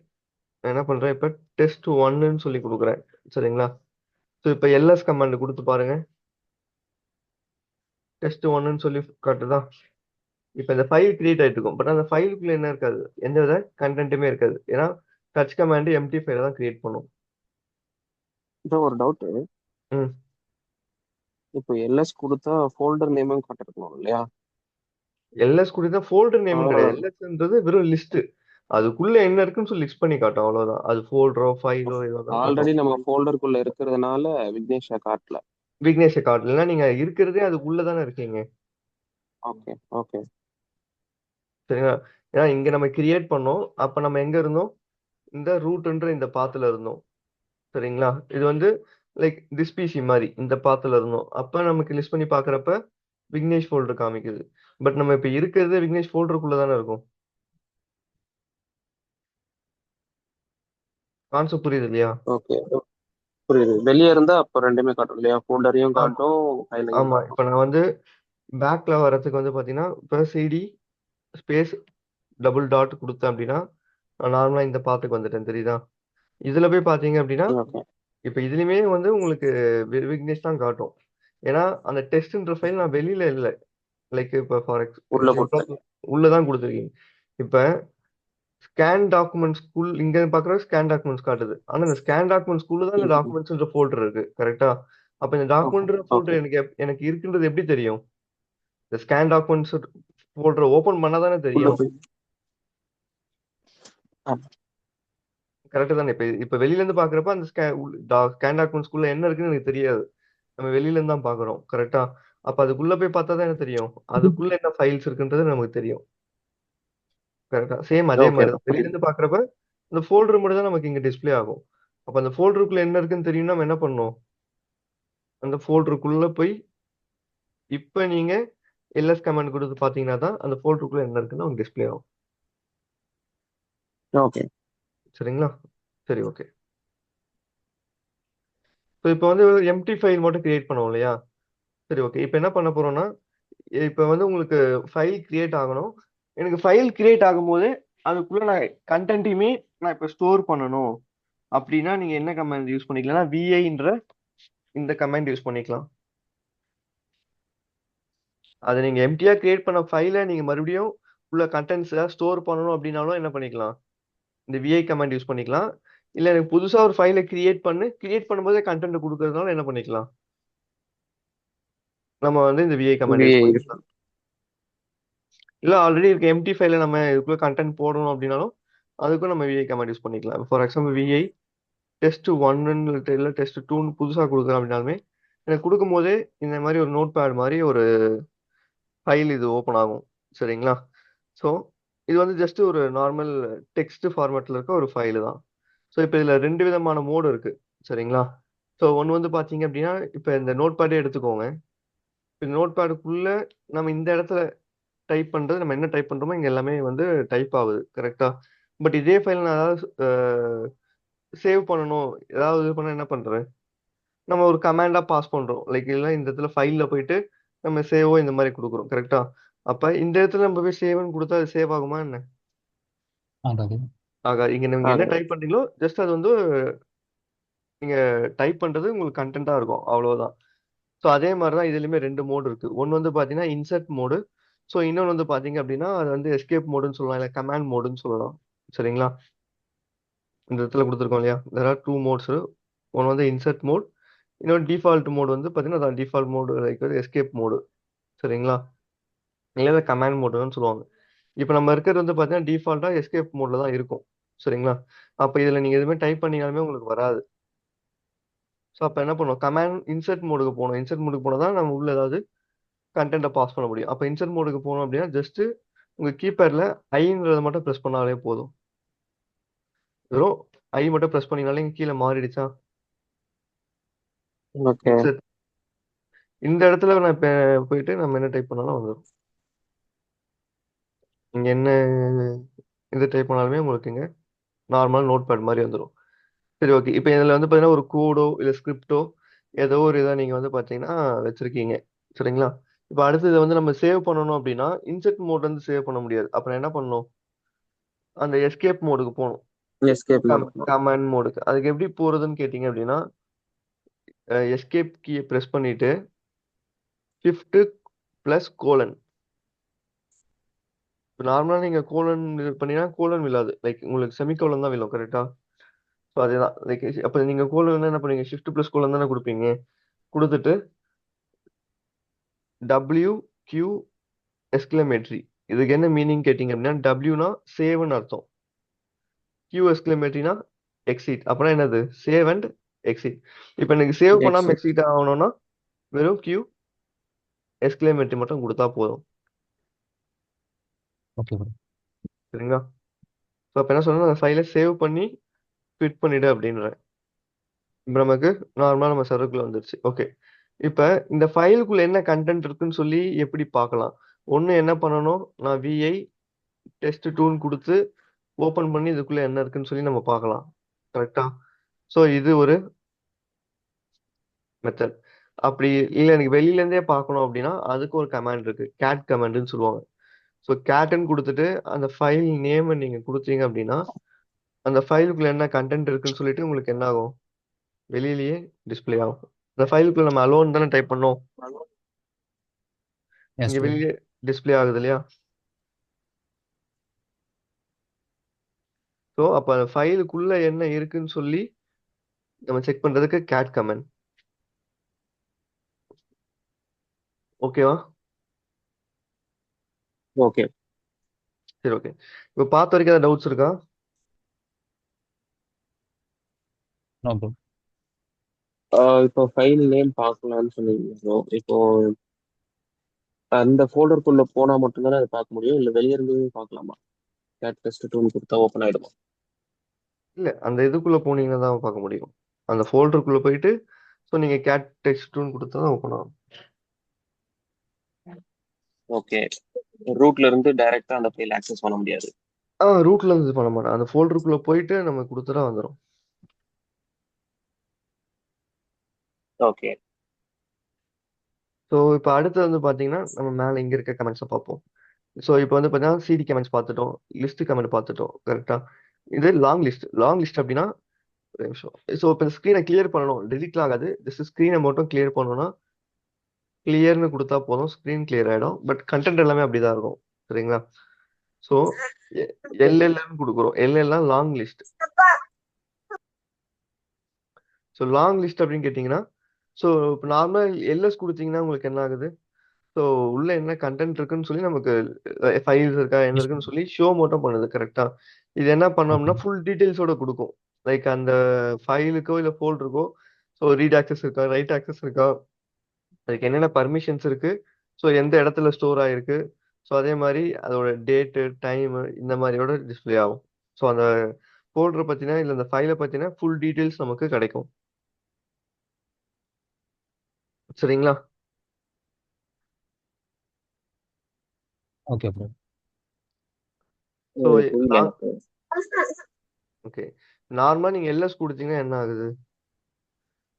நான் என்ன பண்றேன்? இப்போ டெஸ்ட் ஒன்னுன்னு சொல்லி கொடுக்குறேன். சரிங்களா? ஸோ இப்போ எல்எஸ் கமாண்ட் கொடுத்து பாருங்க. டெஸ்ட் ஒன்னு சொல்லி காட்டுதா? இப்போ இந்த ஃபைல் கிரியேட் ஆயிட்டு இருக்கும். பட் அந்த ஃபைலுக்குள்ள என்ன இருக்காது? எந்த வித கண்டென்ட்டுமே இருக்காது. ஏன்னா டச் கமாண்ட் எம்டி ஃபைல தான் கிரியேட் பண்ணும். ப்ரோ ஒரு டவுட். ம். இப்போ எல்எஸ் கொடுத்தா ஃபோல்டர் நேமும் காட்டிருக்கணும் இல்லையா? எல்எஸ் கொடுத்தா ஃபோல்டர் நேம் கிடையாது. அவ்வளவுதான். எல்எஸ்ன்றது வெறும் லிஸ்ட். அதுக்குள்ள என்ன இருக்குன்னு சொல்லி லிஸ்ட் பண்ணி காட்டும், அவ்வளவுதான். அது ஃபோல்டரோ ஃபைலோ ஏதோ தான் ஆல்ரெடி காட்டும். நம்ம ஃபோல்டருக்குள்ள இருக்கிறதுனால விக்னேஷா காட்டல. விக்னேஷை காட்டலன்னா நீங்க இருக்கிறதே அதுக்குள்ள தானே இருக்கீங்க. Okay okay. சரிங்களா? ஏன்னா இங்க நம்ம கிரியேட் பண்ணோம். அப்ப நம்ம எங்க இருந்தோம்? இந்த ரூட்ன்ற இந்த பாத்துல இருந்தோம். சரிங்களா? இது வந்து லைக் திஸ் பிசி மாதிரி இந்த பாத்துல இருந்தோம். அப்ப நமக்கு லிஸ்ட் பண்ணி பாக்குறப்ப விக்னேஷ் ஃபோல்டர் காமிக்குது. பட் நம்ம இப்ப இருக்கிறதே விக்னேஷ் ஃபோல்டருக்குள்ள தானே இருக்கும். கான்செப்ட் புரியுது இல்லையா? ஓகே புரியுது. வெளியே இருந்தா அப்போ ரெண்டுமே காட்டும் இல்லையா? ஃபோல்டரையும் ஆமா காட்டும், ஃபைலையும் ஆமா. காட்டும். இப்ப நான் வந்து பேக்ல வர்றதுக்கு வந்து பாத்தீங்கன்னா இப்போ சிடி ஸ்பேஸ் டபுள் டாட் கொடுத்தேன் அப்படின்னா நான் நார்மலா இந்த பாத்துக்கு வந்துட்டேன், தெரியுதா? இதுல போய் பாத்தீங்க அப்படின்னா ஓகே. இப்ப இதுலயுமே வந்து உங்களுக்கு விக்னேஷ் தான் காட்டும். ஏன்னா அந்த டெஸ்ட்ன்ற ஃபைல் நான் வெளியில இல்லை. லைக் இப்போ ஃபார் உள்ள கொடுத்தேன். எக்ஸாம்பிள் உள்ளதான் கொடுத்துருக்கீங்க. இப்ப ஸ்கேன் டாக்குமெண்ட்ஸ் இங்க பாக்குற ஸ்கேன் டாக்குமெண்ட்ஸ் காட்டுது. ஆனா இந்த ஸ்கேன் டாக்குமெண்ட்ஸ் தான் இந்த டாக்குமெண்ட்ஸ்ன்ற ஃபோல்டர் இருக்கு, கரெக்டா? அப்ப இந்த ஓகே டாக்குமெண்ட் ஓகே. ஃபோல்டர் எனக்கு இருக்குன்றது எப்படி தெரியும்? இந்த ஸ்கேன் டாக்குமெண்ட்ஸ் ஃபோல்டர் ஓபன் பண்ணா தானே உள்ள தெரியும். போய் கரெக்ட் தானே? இப்ப வெளியில இருந்து பாக்குறப்ப அந்த ஸ்கேன் டாக்குமெண்ட்ஸ்குள்ள என்ன இருக்குன்னு எனக்கு தெரியாது. நம்ம வெளியில இருந்து தான் பாக்குறோம், கரெக்டா? அப்ப அதுக்குள்ள போய் பார்த்தா தான் எனக்கு தெரியும் அதுக்குள்ள என்ன ஃபைல்ஸ் இருக்குன்றது நமக்கு தெரியும், கரெக்டா? சேம் அதே ஓகே மாதிரி தான் வெளியில புரியுது. இருந்து பாக்குறப்ப அந்த ஃபோல்டர் மட்டும் தான் நமக்கு இங்க டிஸ்ப்ளே ஆகும். அப்ப அந்த ஃபோல்டருக்குள்ள என்ன இருக்குன்னு தெரியும், நம்ம என்ன பண்ணணும்? அந்த ஃபோல்டருக்குள்ள போய் இப்ப நீங்க எல்எஸ் கமாண்ட் கொடுத்து பாத்தீங்கன்னா தான் அந்த ஃபோல்டருக்குள்ள என்ன இருக்குன்னு உங்களுக்கு டிஸ்ப்ளே ஆகும். ஓகே. சரிங்களா? சரி, ஓகே. இப்போ வந்து எம்டி ஃபைல் மட்டும் கிரியேட் பண்ணுவோம் இல்லையா? சரி, ஓகே. இப்போ என்ன பண்ண போறோம்னா இப்போ வந்து உங்களுக்கு ஃபைல் கிரியேட் ஆகணும். எனக்கு ஃபைல் கிரியேட் ஆகும்போது அதுக்குள்ள நான் கண்டென்ட்டையுமே நான் இப்போ ஸ்டோர் பண்ணணும் அப்படின்னா நீங்க என்ன கமாண்ட் யூஸ் பண்ணிக்கலாம்னா விஐன்ற இந்த கமாண்ட் யூஸ் பண்ணிக்கலாம். அது நீங்க எம்டியா கிரியேட் பண்ண ஃபைலை நீங்க மறுபடியும் உள்ள கண்டென்ட்ஸ் ஏதாவது ஸ்டோர் பண்ணணும் அப்படின்னாலும் என்ன பண்ணிக்கலாம்? இந்த விஐ கமாண்ட் யூஸ் பண்ணிக்கலாம். இல்ல எனக்கு புதுசா ஒரு ஃபைலை கிரியேட் பண்ணும்போதே கண்டென்ட் கொடுக்கறதுனால என்ன பண்ணிக்கலாம்? நம்ம வந்து இந்த விஐ கமாண்ட் யூஸ் விஏ பண்ணிக்கலாம். இல்ல ஆல்ரெடி இருக்க எம்டி ஃபைல நம்ம இதுக்குள்ள கண்டென்ட் போடணும் அப்படின்னாலும் அதுக்கும் நம்ம விஐ கமாண்ட் யூஸ் பண்ணிக்கலாம். ஃபார் எக்ஸாம்பிள் விஐ டெஸ்ட் ஒன்னு இல்லை டெஸ்ட் டூன்னு புதுசாக கொடுக்குறோம் அப்படின்னாலுமே எனக்கு கொடுக்கும் போதே இந்த மாதிரி ஒரு நோட் பேட் மாதிரி ஒரு ஃபைல் இது ஓப்பன் ஆகும். சரிங்களா? ஸோ இது வந்து ஜஸ்ட் ஒரு நார்மல் டெக்ஸ்ட் ஃபார்மேட்ல இருக்க ஒரு ஃபைல் தான். ஸோ இப்போ இதில் ரெண்டு விதமான மோடு இருக்கு. சரிங்களா? ஸோ ஒன்று வந்து பார்த்தீங்க அப்படின்னா இப்போ இந்த நோட் பேடே எடுத்துக்கோங்க. இந்த நோட் பேடுக்குள்ள நம்ம இந்த இடத்துல டைப் பண்றது நம்ம என்ன டைப் பண்றோமோ இங்க எல்லாமே வந்து டைப் ஆகுது, கரெக்டா? பட் இதே ஃபைல் நான் ஏதாவது சேவ் பண்ணணும், ஏதாவது இது பண்ண என்ன பண்றேன்? நம்ம ஒரு கமாண்டா பாஸ் பண்றோம். லைக் இல்ல இந்த இடத்துல ஃபைல்ல போயிட்டு நம்ம சேவோ இந்த மாதிரி கொடுக்குறோம், கரெக்டா? அப்ப இந்த இடத்துல நம்ம போய் சேவ்னு கொடுத்தா அது சேவ் ஆகுமா என்ன? ஆகாது. இங்க நீங்க என்ன ஆகுது. டைப் பண்றீங்களோ ஜஸ்ட் அது வந்து நீங்க டைப் பண்றது உங்களுக்கு கண்டென்ட்டா இருக்கும், அவ்வளவுதான். ஸோ அதே மாதிரி தான் இதுலயுமே ரெண்டு மோடு இருக்கு. ஒன்னு வந்து பாத்தீங்கன்னா இன்சர்ட் மோடு. ஸோ இன்னொன்று வந்து பாத்தீங்க அப்படின்னா அது வந்து எஸ்கேப் மோடுன்னு சொல்லலாம், இல்லை கமாண்ட் மோடுன்னு சொல்லலாம். சரிங்களா? இந்த இடத்துல கொடுத்துருக்கோம் இல்லையா? there are two modes. ஒன்று வந்து இன்சர்ட் மோட், இன்னொரு டிஃபால்ட் மோடு வந்து பார்த்தீங்கன்னா அதான் default mode like escape mode. சரிங்களா? இல்லை கமாண்ட் மோடுன்னு சொல்லுவாங்க. இப்போ நம்ம இருக்கிறது வந்து பார்த்தீங்கன்னா டிஃபால்ட்டாக எஸ்கேப் மோடில் தான் இருக்கும். சரிங்களா? அப்போ இதில் நீங்கள் எதுவுமே டைப் பண்ணீங்கனாலுமே உங்களுக்கு வராது. ஸோ அப்போ என்ன பண்ணுவோம்? கமாண்ட் இன்சர்ட் மோடுக்கு போகணும். இன்சர்ட் மோடுக்கு போனால் தான் நம்ம உள்ள ஏதாவது கண்டென்ட்டை பாஸ் பண்ண முடியும். அப்போ இன்சர்ட் மோடுக்கு போகணும் அப்படின்னா ஜஸ்ட் உங்கள் கீபேடில் ஐன்றதை மட்டும் ப்ரெஸ் பண்ணாலே போதும். வெறும் ஐ மட்டும் ப்ரெஸ் பண்ணீங்கனாலே இங்க கீழே மாறிடுச்சா? ஓகே இன்சர்ட் இந்த இடத்துல நான் இப்போ போயிட்டு நம்ம என்ன டைப் பண்ணாலும் வந்துடும். நீங்க என்ன இது டைப் பண்ணாலுமே உங்களுக்கு இங்க நார்மல் நோட் பேட் மாதிரி வந்துடும். சரி, ஓகே. இப்போ இதில் வந்து பார்த்தீங்கன்னா ஒரு கோடோ இல்லை ஸ்கிரிப்டோ ஏதோ ஒரு இதை நீங்கள் வந்து பார்த்தீங்கன்னா வச்சிருக்கீங்க. சரிங்களா? இப்போ அடுத்து இதை வந்து நம்ம சேவ் பண்ணணும் அப்படின்னா இன்செர்ட் மோட் வந்து சேவ் பண்ண முடியாது. அப்புறம் என்ன பண்ணணும்? அந்த எஸ்கேப் மோடுக்கு போகணும். Escape mode. கமாண்ட் மோடுக்கு அதுக்கு எப்படி போறதுன்னு கேட்டிங்க அப்படின்னா எஸ்கேப் கீயை ப்ரெஸ் பண்ணிட்டு ஷிஃப்ட் ப்ளஸ் கோலன். இப்போ நார்மலாக நீங்கள் கோலன் இது பண்ணீங்கன்னா கோலன் விழாது, லைக் உங்களுக்கு செமிகோலன் தான் விழும், கரெக்டா? ஸோ அதேதான், லைக் அப்போ நீங்கள் கோலன் என்ன பண்ணுவீங்க, ஷிஃப்ட் ப்ளஸ் கோலன் தானே கொடுப்பீங்க. கொடுத்துட்டு டபிள்யூ கியூ எக்ஸ்கிளமேட்ரி. இதுக்கு என்ன மீனிங் கேட்டிங்க அப்படின்னா, டபிள்யூனா சேவ்னு அர்த்தம், கியூ எக்ஸ்கிளமேட்ரினா எக்ஸிட். அப்புறம் என்னது, சேவ் அண்ட் எக்ஸிட். இப்போ எனக்கு சேவ் பண்ணாமல் exit. எக்ஸிட் ஆகணும்னா வெறும் கியூ எக்ஸ்கிளமேட்ரி மட்டும் கொடுத்தா போதும். Okay bro. சரிங்களா? ஸோ அப்போ என்ன சொல்லணும், அந்த ஃபைலை சேவ் பண்ணி குவிட் பண்ணிடு அப்படின்றேன். இப்போ நமக்கு நார்மலாக நம்ம சர்வருக்குள்ள வந்துருச்சு. ஓகே, இப்போ இந்த ஃபைலுக்குள்ள என்ன கண்டென்ட் இருக்குன்னு சொல்லி எப்படி பார்க்கலாம்? ஒன்று என்ன பண்ணணும், நான் விஐ டெஸ்ட் டூன்னு கொடுத்து ஓப்பன் பண்ணி இதுக்குள்ள என்ன இருக்குன்னு சொல்லி நம்ம பார்க்கலாம், கரெக்டா? ஸோ இது ஒரு மெத்தட். அப்படி இல்லை எனக்கு வெளியில இருந்தே பார்க்கணும் அப்படின்னா அதுக்கு ஒரு கமாண்ட் இருக்கு, கேட் கமாண்டுன்னு சொல்லுவாங்க. ஸோ கேட்டுன்னு கொடுத்துட்டு அந்த ஃபைல் நேமை நீங்க கொடுத்தீங்க அப்படின்னா அந்த ஃபைலுக்குள்ள என்ன கண்டென்ட் இருக்குன்னு சொல்லிட்டு உங்களுக்கு என்ன ஆகும், வெளியிலேயே டிஸ்ப்ளே ஆகும். இந்த ஃபைலுக்குள்ள நம்ம அலோன் தானே டைப் பண்ணோம், எஸ் இங்க ப்ரோ. வெளியே டிஸ்ப்ளே ஆகுது இல்லையா? ஸோ அப்போ அந்த ஃபைலுக்குள்ள என்ன இருக்குன்னு சொல்லி நம்ம செக் பண்றதுக்கு கேட் கமெண்ட். ஓகேவா? ஓகே. சரி, ஓகே. இப்போ பார்த்த வரைக்கும் ஏதாவது டவுட்ஸ் இருக்கா? No bro. இப்போ ஃபைல் நேம் பார்க்கலாம்னு சொன்னீங்க ப்ரோ. இப்போ அந்த ஃபோல்டருக்குள்ள போனா மட்டும்தானே அதை பார்க்க முடியும், இல்லை வெளியே இருந்து பார்க்கலாமா? கேட் டெஸ்ட் டூன்னு கொடுத்தா ஓப்பன் ஆயிடுமா? இல்ல, அந்த இதுக்குள்ள போனீங்கன்னா தான் பார்க்க முடியும். அந்த ஃபோல்டருக்குள்ள போயிட்டு ஸோ நீங்க கேட் டெக்ஸ்ட் டூன்னு கொடுத்தா தான் ஓப்பன் ஆகும். ஓகே. ரூட்ல இருந்து டைரக்டா அந்த ஃபைல் ஆக்சஸ் பண்ண முடியாது. ரூட்ல இருந்து பண்ண மாட்டேன், அந்த ஃபோல்டருக்குள்ள போயிட்டு நம்ம கொடுத்துட்டா வந்துடும். ஓகே. ஸோ இப்போ அடுத்து வந்து பார்த்தீங்கன்னா நம்ம மேலே இங்கே இருக்க கமெண்ட்ஸை பார்ப்போம். ஸோ இப்போ வந்து பார்த்தீங்கன்னா சிடி கமெண்ட்ஸ் பார்த்துட்டோம், லிஸ்ட் கமெண்ட் பார்த்துட்டோம், கரெக்டா? இது லாங் லிஸ்ட். லாங் லிஸ்ட் அப்படின்னா ஒரு நிமிஷம். ஸோ இப்போ இந்த ஸ்க்ரீனை கிளியர் பண்ணணும், டெலிட்லாம் ஆகாது, ஜஸ்ட் ஸ்க்ரீனை மட்டும் கிளியர் பண்ணணும்னா கிளியர்னு கொடுத்தா போதும், ஸ்க்ரீன் கிளியர் ஆகிடும். பட் கண்டென்ட் எல்லாமே அப்படிதான் இருக்கும், சரிங்களா? ஸோ எல்எல்னு கொடுக்குறோம், எல்எல்லாம் long list. So long list அப்படின்னு கேட்டிங்கன்னா ஸோ இப்போ நார்மலாக எல்எஸ் கொடுத்தீங்கன்னா உங்களுக்கு என்ன ஆகுது, ஸோ உள்ள என்ன கண்டென்ட் இருக்குன்னு சொல்லி நமக்கு ஃபைல்ஸ் இருக்கா என்ன எஸ் ப்ரோ. இருக்குன்னு சொல்லி ஷோ மட்டும் பண்ணுது, கரெக்டா? இது என்ன ஓகே. பண்ணோம்னா ஃபுல் டீடைல்ஸோட கொடுக்கும், லைக் அந்த ஃபைலுக்கோ இல்லை ஃபோல்டருக்கோ. ஸோ ரீட் ஆக்சஸ் இருக்கா, ரைட் ஆக்சஸ் இருக்கா, அதுக்கு என்னென்ன பர்மிஷன்ஸ் இருக்கு, ஸோ எந்த இடத்துல ஸ்டோர் ஆயிருக்கு, ஸோ அதே மாதிரி அதோட டேட்டு டைமு இந்த மாதிரியோட டிஸ்ப்ளே ஆகும். ஸோ அந்த ஃபோல்டரை பற்றினா இல்லை அந்த ஃபைலை பற்றினா ஃபுல் டீடைல்ஸ் நமக்கு கிடைக்கும், சரிங்களா? Okay bro. ஸோ புரியல எனக்கு. ஓகே, நார்மலாக நீங்கள் எல்எஸ் கொடுத்தீங்கன்னா என்ன ஆகுது,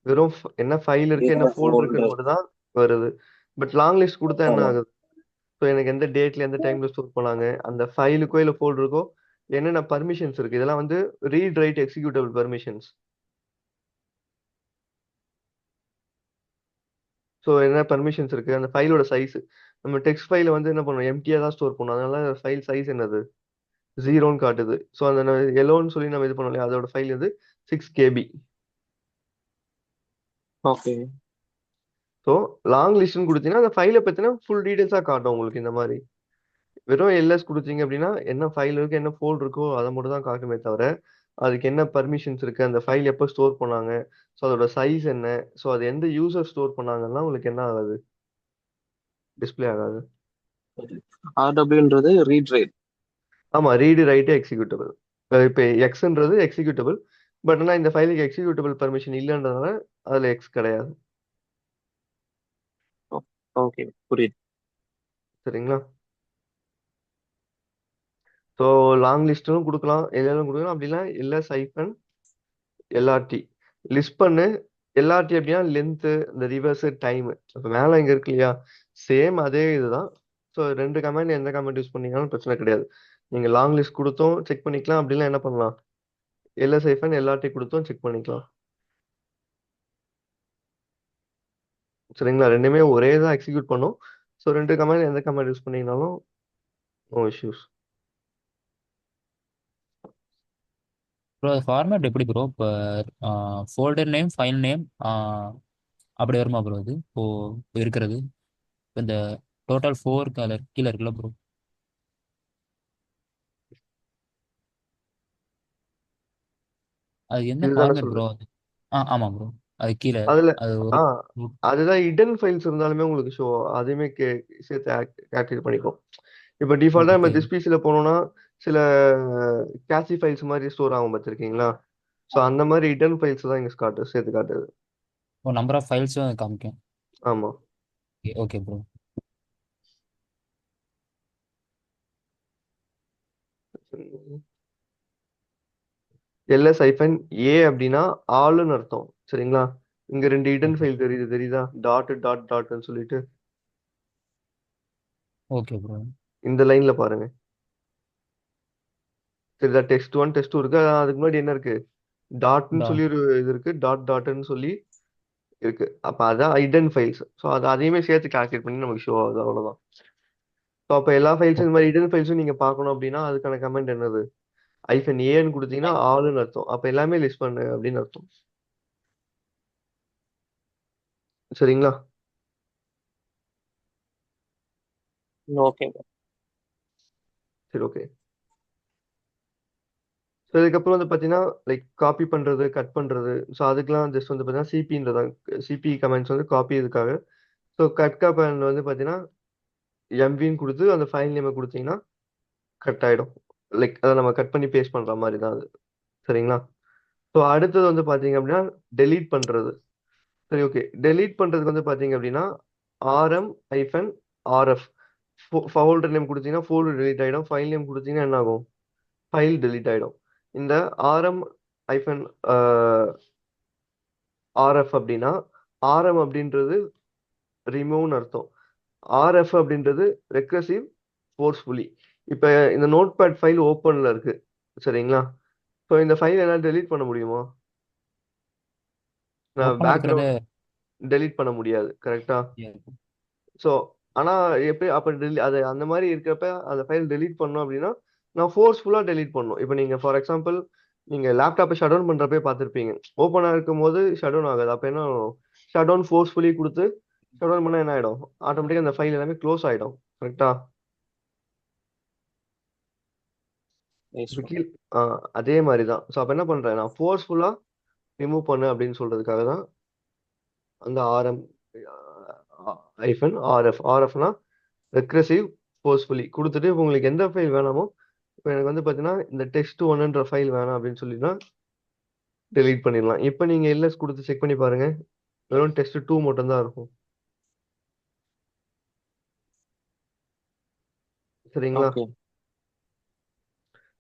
வெறும் என்ன ஃபைல் இருக்கு என்ன இதுதான் ஃபோல்டர் இருக்குன்னு ஃபோல்டர். மட்டும் தான் வருது. பட் லாங் லிஸ்ட் கொடுத்தா என்ன ஆகுது, ஸோ எனக்கு எந்த டேட்ல எந்த டைம்ல ஸ்டோர் பண்ணாங்க, அந்த ஃபைலுக்கோ இல்லை ஃபோல்டருக்கோ என்னென்ன பர்மிஷன்ஸ் இருக்கு, இதெல்லாம் வந்து read write executable permissions. So என்ன பர்மிஷன்ஸ் இருக்கு, அந்த ஃபைலோட சைஸ். நம்ம டெக்ஸ்ட் ஃபைல வந்து என்ன பண்ணுவோம், எம்டியா தான் ஸ்டோர் பண்ணுவோம், அதனால ஃபைல் சைஸ் என்னது, 0ன்னு காட்டுது. ஸோ அந்த எலோன்னு சொல்லி நம்ம இது பண்ணோம் இல்லையா, அதோட ஃபைல் வந்து 6 KB. ஓகே. ஸோ லாங் லிஸ்ட்னு கொடுத்தீங்கன்னா அந்த ஃபைலை பற்றின ஃபுல் டீடைல்ஸாக காட்டும் உங்களுக்கு. இந்த மாதிரி வெறும் எல்எஸ் கொடுத்தீங்க அப்படின்னா என்ன ஃபைல் இருக்கு என்ன ஃபோல்டர் இருக்கோ அதை மட்டும் தான் காட்டுமே தவிர அதுக்கு என்ன பர்மிஷன்ஸ் இருக்கு, அந்த ஃபைல் எப்போ ஸ்டோர் பண்ணாங்க, ஸோ அதோட சைஸ் என்ன, ஸோ அது எந்த யூசர் ஸ்டோர் பண்ணாங்கன்னா உங்களுக்கு என்ன ஆகாது, டிஸ்ப்ளே ஆகாது. ஆர்டபிள்யூன்றது ரீட் ரைட். ஆமா, ரீடு ரைட்டு எக்ஸிக்யூட்டபிள். இப்போ எக்ஸ்ன்றது எக்ஸிக்யூட்டபிள், பட் ஆனால் இந்த ஃபைலுக்கு எக்ஸிக்யூட்டபிள் பர்மிஷன் இல்லைன்றதுனால அதில் எக்ஸ் கிடையாது, ஓகே, புரியுது. சரிங்களா? ஸோ லாங் லிஸ்ட்டும் கொடுக்கலாம், எல்லாரும் கொடுக்கலாம், அப்படின்னா எல்எஸ் ஹைஃபன் எல்ஆர்டி லிஸ்ட் பண்ணு. எல்ஆர்டி அப்படின்னா லென்த்து, இந்த ரிவர்ஸ் டைம். இப்போ மேலே இங்கே இருக்கு இல்லையா, சேம் அதே இதுதான். ஸோ ரெண்டு கமெண்ட் எந்த கமெண்ட் யூஸ் பண்ணீங்கன்னாலும் பிரச்சனை கிடையாது. நீங்கள் லாங் லிஸ்ட் கொடுத்தும் செக் பண்ணிக்கலாம், அப்படிலாம் என்ன பண்ணலாம், எல்எஸ் ஹைஃபன் எல்ஆர்டி கொடுத்தும் செக் பண்ணிக்கலாம், சரிங்களா? ரெண்டுமே ஒரே தான் எக்ஸிக்யூட் பண்ணும். ஸோ 2 கமாண்ட் எந்த கமாண்ட் யூஸ் பண்ணீங்கனாலும் நோ இஷ்யூஸ். ப்ரோ ஃபார்மேட் எப்படி ப்ரோ? இப்போ ஃபோல்டர் நேம், ஃபைல் நேம் அப்படி வருமா ப்ரோ? இது இப்போ இருக்கிறது இந்த டோட்டல் 4 கலர் கீழே இருக்குல்ல ப்ரோ, அது என்ன இதுதானே ஃபார்மேட் ப்ரோ சொல்றேன். அது? ஆமாம் ப்ரோ, அது கீழே அதுல அது ஒரு ஆ அதுதான் ஹிடன் ஃபைல்ஸ் இருந்தாலுமே உங்களுக்கு ஷோ அதையுமே சேர்த்து ஆக்டிவேட் பண்ணிக்கும். இப்போ டிஃபால்ட்டா நம்ம ஓகே. திஸ் பிசில போனோம்னா சில கேசி ஃபைல்ஸ் மாதிரி ஸ்டோர் ஆகும் பார்த்துருக்கீங்களா? ஸோ அந்த மாதிரி ஹிடன் ஃபைல்ஸ் தான் இங்கே சேர்த்து காட்டுது. ஓ, நம்பர் ஆஃப் ஃபைல்ஸும் காமிக்கும். ஆமா. Okay bro. எல்எஸ் ஐஃபன் ஏ அப்படின்னா ஆளுன்னு அர்த்தம். சரிங்களா? இங்க 2 ஹிடன் ஓகே. ஃபைல் தெரியுதா? டாட் டாட் டாட்னு சொல்லிட்டு ஓகே ப்ரோ. இந்த லைன்ல பாருங்க. சரிதா? டெஸ்ட் 1 டெஸ்ட் 2 இருக்கு. அதுக்கு முன்னாடி என்ன இருக்கு? டாட்னு சொல்லி டாட். ஒரு இது இருக்கு. டாட்னு சொல்லி இருக்கு. அப்ப அதான் ஹிடன் ஃபைல்ஸ். ஸோ அது அதையுமே சேர்த்து கால்குலேட் பண்ணி நமக்கு ஷோ ஆகுது. அவ்வளவுதான். ஸோ அப்ப எல்லா ஃபைல்ஸும் இந்த மாதிரி ஹிடன் ஃபைல்ஸும் நீங்க பார்க்கணும் அப்படின்னா அதுக்கான கமெண்ட் என்னது? ஐஃபன் ஏன்னு கொடுத்தீங்கன்னா ஆளுன்னு அர்த்தம். அப்ப எல்லாமே லிஸ்ட் பண்ணு அப்படின்னு அர்த்தம். சரிங்களா? Okay bro. சரி, ஓகே. ஸோ இதுக்கப்புறம் வந்து பார்த்தீங்கன்னா லைக் காப்பி பண்ணுறது, கட் பண்ணுறது. ஸோ அதுக்கெல்லாம் ஜஸ்ட் வந்து பார்த்தீங்கன்னா சிபின்றதான். சிபி கமெண்ட்ஸ் வந்து காப்பி இதுக்காக. ஸோ கட் கமெண்ட் வந்து பார்த்தீங்கன்னா எம்வின்னு கொடுத்து அந்த ஃபைல் நேமை கொடுத்தீங்கன்னா கட் ஆகிடும். லைக் அதை நம்ம கட் பண்ணி பேஸ்ட் பண்ணுற மாதிரி தான் அது. சரிங்களா? ஸோ அடுத்தது வந்து பார்த்தீங்க அப்படின்னா டெலீட் பண்ணுறது. சரி, ஓகே. டெலீட் பண்ணுறதுக்கு வந்து பார்த்தீங்க அப்படின்னா ஆர்எம் ஐஃபன் ஆர்எஃப் ஃபோல்டர் நேம் கொடுத்தீங்கன்னா ஃபோல்டர் டெலீட் ஆகிடும். ஃபைல் நேம் கொடுத்தீங்கன்னா என்ன ஆகும்? ஃபைல் டெலீட் ஆகிடும். இந்த ஆர்எம் ஐஃபன் ஆர்எஃப் அப்படின்னா ஆர்எம் அப்படின்றது ரிமூவ்னு அர்த்தம். ஆர்எஃப் அப்படின்றது ரெக்ரசிவ் ஃபோர்ஸ்ஃபுல்லி. இப்போ இந்த நோட் பேட் ஃபைல் ஓப்பனில் இருக்கு. சரிங்களா? ஸோ இந்த ஃபைல் என்னால் டெலீட் பண்ண முடியுமா? நான் ஓப்பனில் இருக்கிறது. பேக்ரவுண்ட் டெலீட் பண்ண முடியாது. கரெக்டா? ஸோ ஆனால் எப்படி அப்போ அது அந்த மாதிரி இருக்கிறப்ப அந்த ஃபைல் டெலீட் பண்ணோம் அப்படின்னா நான் ஃபோர்ஸ்ஃபுல்லாக டெலீட் பண்ணணும். இப்போ நீங்கள் ஃபார் எக்ஸாம்பிள் நீங்கள் லேப்டாப்பை ஷட் டவுன் பண்ணுறப்பே பார்த்துருப்பீங்க. ஓப்பனாக இருக்கும் போது ஷட் டவுன் ஆகாது. அப்போ என்ன ஷட் டவுன் ஃபோர்ஸ்ஃபுல்லி கொடுத்து ஷட் டவுன் பண்ணால் என்ன ஆகிடும்? ஆட்டோமேட்டிக்காக அந்த ஃபைல் எல்லாமே க்ளோஸ் ஆகிடும். கரெக்டா? நைஸ் இப்போ ப்ரோ. கீழ் அதே மாதிரி தான். ஸோ அப்போ என்ன பண்ணுறேன்? நான் ஃபோர்ஸ்ஃபுல்லாக ரிமூவ் பண்ணு அப்படின்னு சொல்கிறதுக்காக தான் அந்த ஆர்எம் ஐஃபன் ஆர்எஃப்னா ரெக்ரசிவ் ஃபோர்ஸ்ஃபுல்லி கொடுத்துட்டு உங்களுக்கு எந்த ஃபைல் வேணாமோ இப்போ எனக்கு வந்து பார்த்தீங்கன்னா இந்த டெஸ்ட் ஒன்னுன்ற ஃபைல் வேணாம் அப்படின்னு சொல்லினா டெலீட் பண்ணிடலாம். இப்போ நீங்கள் எல்எஸ் கொடுத்து செக் பண்ணி பாருங்க, வெறும் டெஸ்ட் 2 மட்டும் தான் இருக்கும். சரிங்களா? ஓகே.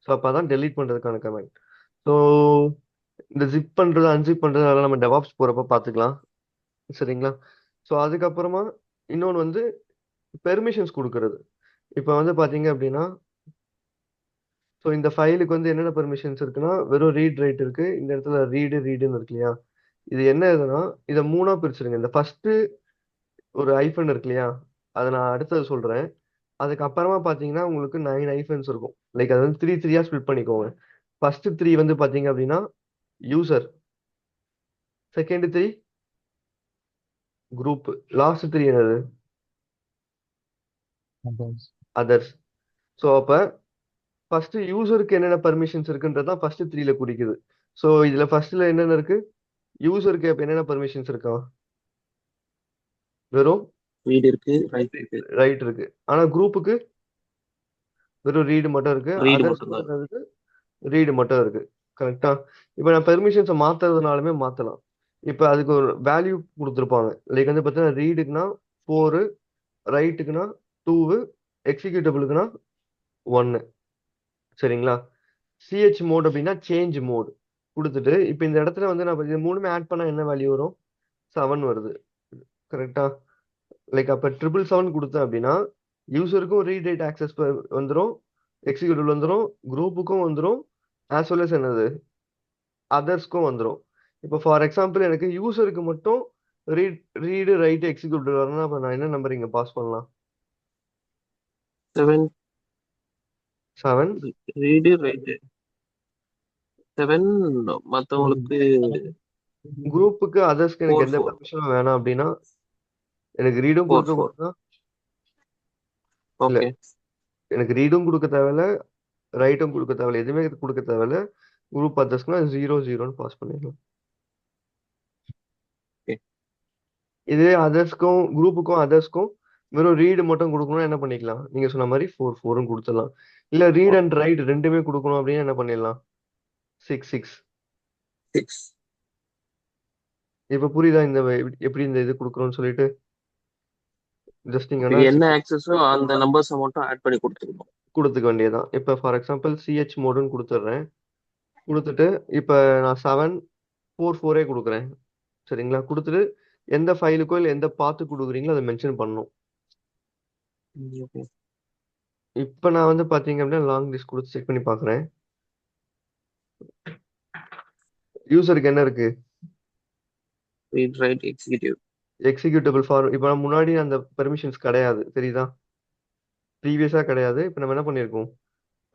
ஸோ அப்போ தான் டெலீட் பண்ணுறதுக்கான கமெண்ட். ஸோ இந்த ஜிப் பண்ணுறது அன்ஜிப் பண்ணுறது அதெல்லாம் நம்ம டெவாப்ஸ் போகிறப்ப பார்த்துக்கலாம். சரிங்களா? ஸோ அதுக்கப்புறமா இன்னொன்று வந்து பெர்மிஷன்ஸ் கொடுக்கறது. இப்போ வந்து பார்த்தீங்க அப்படின்னா ஸோ இந்த ஃபைலுக்கு வந்து என்னென்ன பெர்மிஷன்ஸ் இருக்குன்னா வெறும் ரீட் ரைட் இருக்கு. இந்த இடத்துல ரீடுன்னு இருக்கு இல்லையா? இது என்ன இதுன்னா இதை 3ஆ பிரிச்சிருங்க. இந்த ஃபர்ஸ்ட் ஒரு ஐஃபன் இருக்கு இல்லையா? அதை நான் அடுத்தது சொல்றேன். அதுக்கப்புறமா பார்த்தீங்கன்னா உங்களுக்கு 9 ஐஃபன்ஸ் இருக்கும். லைக் அது வந்து 3 ஸ்பிளிட் பண்ணிக்கோங்க. ஃபர்ஸ்ட் 3 வந்து பார்த்தீங்க அப்படின்னா யூசர், செகண்ட் 3 குரூப், லாஸ்ட் 3 என்னது? அதர்ஸ். ஸோ அப்போ ஃபர்ஸ்ட் யூசருக்கு என்னென்ன பர்மிஷன்ஸ் இருக்குன்றது தான் ஃபர்ஸ்ட் 3ல குறிக்குது. ஸோ இதுல ஃபர்ஸ்ட்ல என்னென்ன இருக்கு? யூசருக்கு இப்போ என்னென்ன பர்மிஷன்ஸ் இருக்கா? வெறும் ரீட் இருக்கு, ரைட் இருக்கு. ரைட் இருக்கு. ஆனா குரூப்புக்கு வெறும் ரீடு மட்டும் இருக்கு. ரீடு மட்டும் தான். அதர்ஸ்க்கு ரீடு மட்டும் இருக்கு. கரெக்டா? இப்போ நான் பெர்மிஷன்ஸை மாத்துறதுனாலுமே மாத்தலாம். இப்போ அதுக்கு ஒரு வேல்யூ கொடுத்துருப்பாங்க. லைக் வந்து பார்த்தீங்கன்னா ரீடுக்குன்னா 4, ரைட்டுக்குன்னா 2, எக்ஸிக்யூட்டபிளுக்குன்னா 1. சரிங்களா? சிஹெச் மோட் அப்படின்னா சேஞ்ச் மோட் கொடுத்துட்டு இப்போ இந்த இடத்துல வந்து நான் இது 3மே ஆட் பண்ணா என்ன வேல்யூ வரும்? 7 வருது. கரெக்டா? லைக் அப்போ 777 கொடுத்தேன் அப்படின்னா யூசருக்கும் ரீட் ரைட் ஆக்சஸ் வந்துடும், எக்ஸிக்யூட்டிவ் வந்துடும், குரூப்புக்கும் வந்துடும், ஆஸ் வெல் அஸ் என்னது அதர்ஸ்க்கும் வந்துடும். இப்போ ஃபார் எக்ஸாம்பிள் எனக்கு யூசருக்கு மட்டும் ரீடு ரைட் எக்ஸிக்யூட்டிவ் வரணும்னா அப்போ நான் என்ன நம்பர் இங்கே பாஸ் பண்ணலாம்? 7 7 ரீடு ரைட்டு 7 மற்றவங்களுக்கு குரூப்புக்கு அதர்ஸ்க்கு எனக்கு 4 எந்த 4 பெர்மிஷனும் வேணாம் அப்படின்னா எனக்கு ரீடும் 4 கொடுக்க 4 கூடாதா? இல்ல ஓகே எனக்கு ரீடும் கொடுக்க தேவையில்ல, ரைட்டும் கொடுக்க தேவையில்ல, எதுவுமே கொடுக்க தேவையில்ல. குரூப் அதர்ஸ்னா 0 0ன்னு பாஸ் பண்ணிடலாம். ஓகே இதே அதர்ஸ்க்கும் குரூப்புக்கும் அதர்ஸ்க்கும் வெறும் ரீடு மட்டும் கொடுக்கணும்னா என்ன பண்ணிக்கலாம்? நீங்க சொன்ன மாதிரி 4 4ன்னு கொடுத்துடலாம். இல்ல ரீட் அண்ட் ரைட் ரெண்டுமே கொடுக்கணும் அப்படின்னு என்ன பண்ணிடலாம்? 6 6. 6 இப்ப புரியுதா இந்த எப்படி இந்த இது கொடுக்குறோம்னு சொல்லிட்டு? ஜஸ்ட் நீங்க ஓகே என்ன ஆக்சஸோ அந்த நம்பர்ஸை மட்டும் ஆட் பண்ணி கொடுத்துருக்கோம். கொடுத்துக்க வேண்டியதுதான். இப்போ ஃபார் எக்ஸாம்பிள் சிஹெச் மோடுன்னு கொடுத்துட்றேன். கொடுத்துட்டு இப்போ நான் 7 4 4ஏ கொடுக்குறேன். சரிங்களா? கொடுத்துட்டு எந்த ஃபைலுக்கோ இல்லை எந்த பாத்து கொடுக்குறீங்களோ அதை மென்ஷன் பண்ணணும். ஓகே இப்போ நான் வந்து பார்த்தீங்க அப்படின்னா லாங் லிஸ்ட் கொடுத்து செக் பண்ணி பார்க்குறேன். யூசருக்கு என்ன இருக்கு? Read write executive executable for இப்போ முன்னாடி அந்த பெர்மிஷன்ஸ் கிடையாது, தெரியுதா? ப்ரீவியஸாக கிடையாது. இப்போ நம்ம என்ன பண்ணியிருக்கோம்?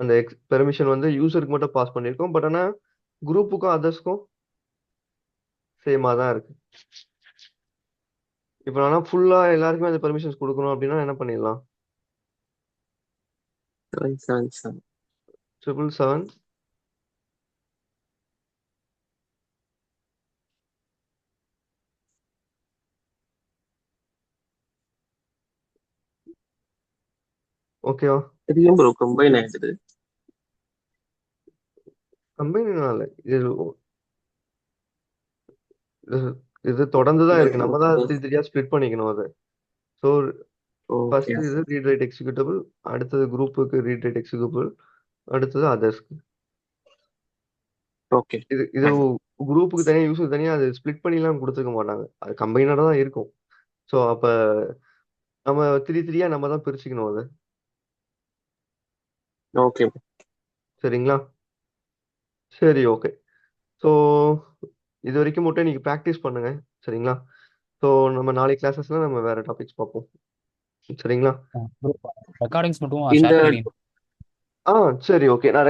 அந்த பெர்மிஷன் வந்து யூசருக்கு மட்டும் பாஸ் பண்ணியிருக்கோம். பட் ஆனால் குரூப்புக்கும் அதர்ஸ்க்கும் சேமாக தான் இருக்கு. இப்போ ஆனால் ஃபுல்லாக எல்லாருக்குமே அந்த பெர்மிஷன்ஸ் கொடுக்கணும் அப்படின்னா என்ன பண்ணிடலாம்? 7 7 7 777 ஓகேவா? தெரியும் ப்ரோ கம்பைன் ஆயிடுது. கம்பெனினால இது தொடர்ந்து தான் இருக்கு. நம்ம தான் திரியா ஸ்ப்ளிட் பண்ணிக்கணும் அது. ஸோ ஓகே ஃபர்ஸ்ட் இது ரீட் ரைட் எக்ஸிக்யூட்டபிள், அடுத்தது குரூப்புக்கு ரீட் ரைட் எக்ஸிக்யூட்டபிள், அடுத்தது அதர்ஸ்க்கு. ஓகே இது குரூப்புக்கு தனியாக யூஸர் தனியாக அது ஸ்ப்ளிட் பண்ணிலாம் கொடுத்துருக்க மாட்டாங்க. அது கம்பைனோட தான் இருக்கும். ஸோ அப்போ நம்ம திரியா நம்ம தான் பிரிச்சுக்கணும் அது. ஓகே சரிங்களா? சரி ஓகே. ஸோ இது வரைக்கும் மட்டும் நீங்கள் ப்ராக்டிஸ் பண்ணுங்க. சரிங்களா? ஸோ நம்ம நாளைக்கு கிளாஸஸ்ல நம்ம வேற டாபிக்ஸ் பார்ப்போம். சரிங்களா? ரெக்கார்டிங்ஸ் மட்டும் இந்த ஷேர் பண்ணி சரி ஓகே. நான்